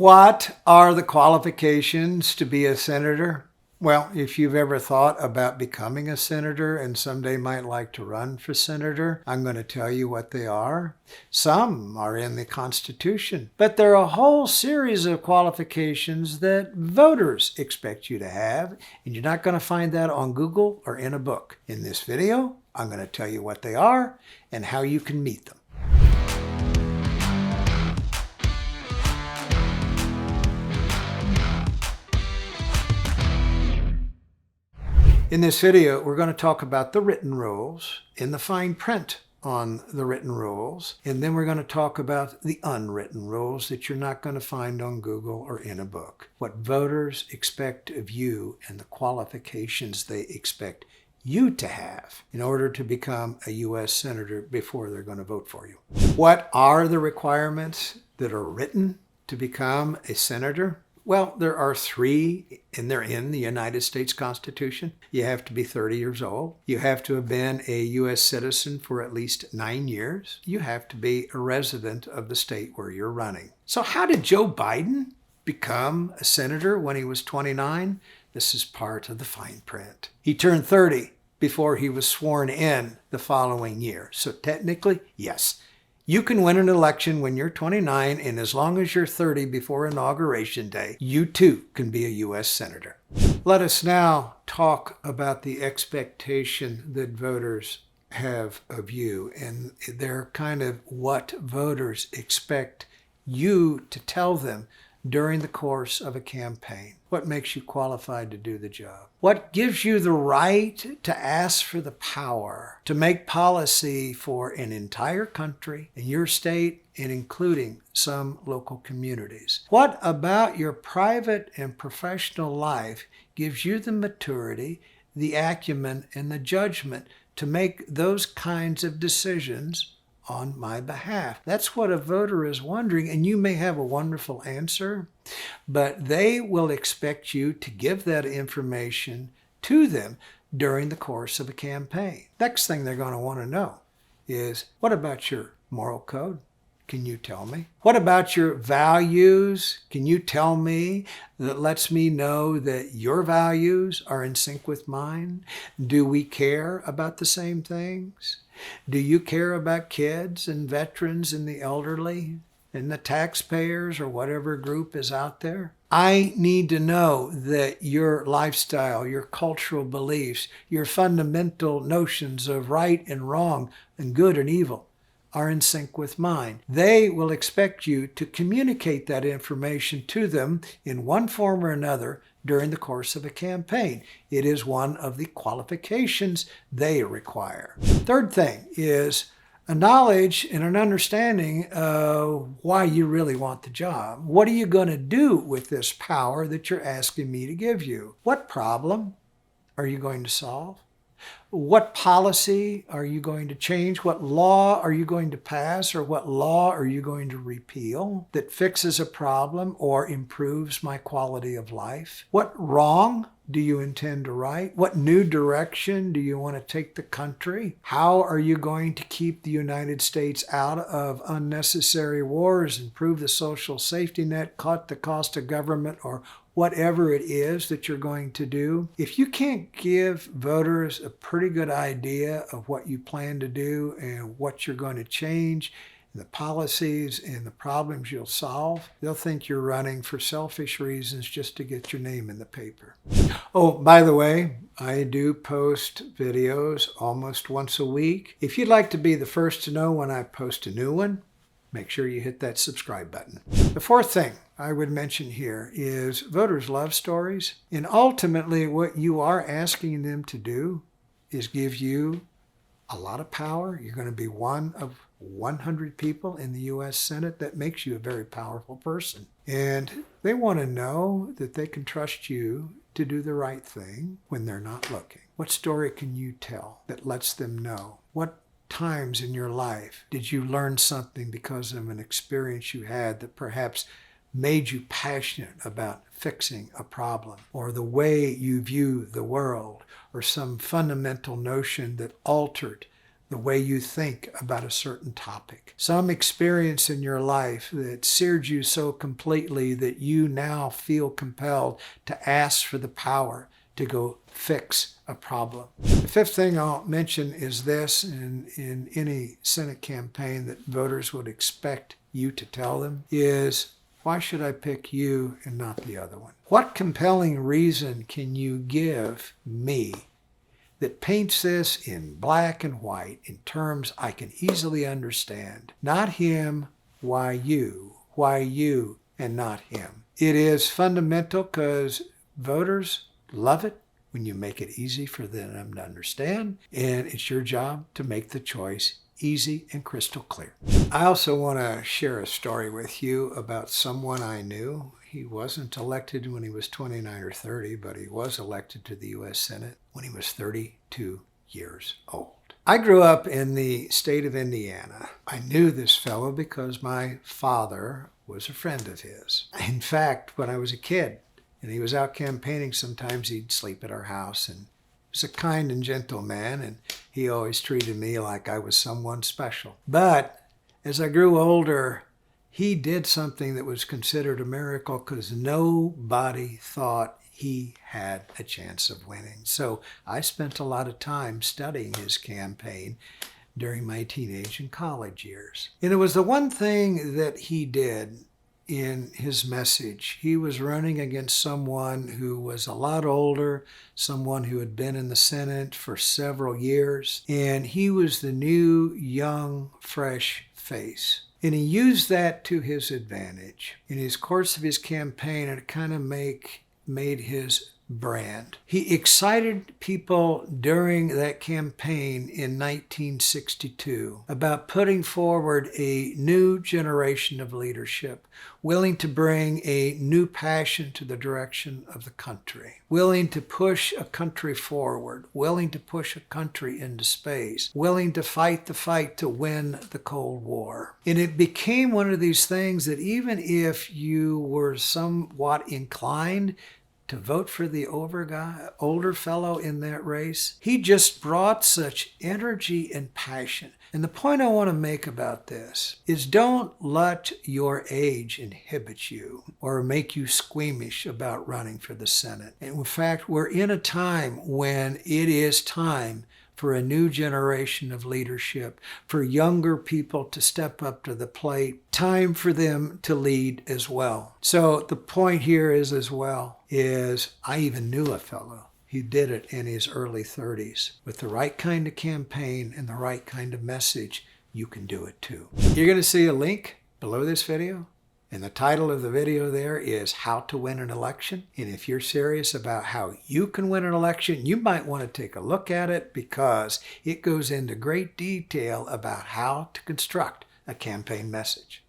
What are the qualifications to be a senator? Well, if you've ever thought about becoming a senator and someday might like to run for senator, I'm going to tell you what they are. Some are in the Constitution, but there are a whole series of qualifications that voters expect you to have, and you're not going to find that on Google or in a book. In this video, I'm going to tell you what they are and how you can meet them. In this video, we're going to talk about the written rules and the fine print on the written rules, and then we're going to talk about the unwritten rules that you're not going to find on Google or in a book. What voters expect of you and the qualifications they expect you to have in order to become a U.S. Senator before they're going to vote for you. What are the requirements that are written to become a senator? Well, there are three, and they're in the United States Constitution. You have to be 30 years old. You have to have been a U.S. citizen for at least 9 years. You have to be a resident of the state where you're running. So how did Joe Biden become a senator when he was 29? This is part of the fine print. He turned 30 before he was sworn in the following year. So technically, yes. You can win an election when you're 29, and as long as you're 30 before Inauguration Day, you too can be a U.S. Senator. Let us now talk about the expectation that voters have of you, and they're kind of what voters expect you to tell them during the course of a campaign. What makes you qualified to do the job? What gives you the right to ask for the power to make policy for an entire country, in your state, and including some local communities? What about your private and professional life gives you the maturity, the acumen, and the judgment to make those kinds of decisions on my behalf? That's what a voter is wondering, and you may have a wonderful answer, but they will expect you to give that information to them during the course of a campaign. Next thing they're going to want to know is, what about your moral code? Can you tell me? What about your values? Can you tell me that lets me know that your values are in sync with mine? Do we care about the same things? Do you care about kids and veterans and the elderly and the taxpayers or whatever group is out there? I need to know that your lifestyle, your cultural beliefs, your fundamental notions of right and wrong and good and evil are in sync with mine. They will expect you to communicate that information to them in one form or another during the course of a campaign. It is one of the qualifications they require. Third thing is a knowledge and an understanding of why you really want the job. What are you going to do with this power that you're asking me to give you? What problem are you going to solve? What policy are you going to change? What law are you going to pass, or what law are you going to repeal that fixes a problem or improves my quality of life? What wrong do you intend to right? What new direction do you want to take the country? How are you going to keep the United States out of unnecessary wars, improve the social safety net, cut the cost of government, or whatever it is that you're going to do? If you can't give voters a pretty good idea of what you plan to do and what you're going to change, the policies and the problems you'll solve, they'll think you're running for selfish reasons just to get your name in the paper. Oh, by the way, I do post videos almost once a week. If you'd like to be the first to know when I post a new one, make sure you hit that subscribe button. The fourth thing I would mention here is voters love stories, and ultimately what you are asking them to do is give you a lot of power. You're going to be one of 100 people in the U.S. Senate. That makes you a very powerful person. And they want to know that they can trust you to do the right thing when they're not looking. What story can you tell that lets them know? What times in your life did you learn something because of an experience you had that perhaps made you passionate about fixing a problem, or the way you view the world, or some fundamental notion that altered the way you think about a certain topic. Some experience in your life that seared you so completely that you now feel compelled to ask for the power to go fix a problem. The fifth thing I'll mention is this in any Senate campaign that voters would expect you to tell them is, why should I pick you and not the other one? What compelling reason can you give me that paints this in black and white in terms I can easily understand? Not him, why you and not him? It is fundamental because voters love it when you make it easy for them to understand, and it's your job to make the choice easy and crystal clear. I also want to share a story with you about someone I knew. He wasn't elected when he was 29 or 30, but he was elected to the U.S. Senate when he was 32 years old. I grew up in the state of Indiana. I knew this fellow because my father was a friend of his. In fact, when I was a kid and he was out campaigning, sometimes he'd sleep at our house, and he was a kind and gentle man, and he always treated me like I was someone special. But as I grew older, he did something that was considered a miracle because nobody thought he had a chance of winning. So I spent a lot of time studying his campaign during my teenage and college years. And it was the one thing that he did in his message. He was running against someone who was a lot older, someone who had been in the Senate for several years, and he was the new, young, fresh face. And he used that to his advantage. In his course of his campaign, it kind of made his brand. He excited people during that campaign in 1962 about putting forward a new generation of leadership, willing to bring a new passion to the direction of the country, willing to push a country forward, willing to push a country into space, willing to fight the fight to win the Cold War. And it became one of these things that even if you were somewhat inclined to vote for the older fellow in that race, he just brought such energy and passion. And the point I want to make about this is, don't let your age inhibit you or make you squeamish about running for the Senate. And in fact, we're in a time when it is time for a new generation of leadership, for younger people to step up to the plate, time for them to lead as well. So the point here is I even knew a fellow who did it in his early 30s. With the right kind of campaign and the right kind of message, you can do it too. You're going to see a link below this video. And the title of the video there is How to Win an Election. And if you're serious about how you can win an election, you might want to take a look at it because it goes into great detail about how to construct a campaign message.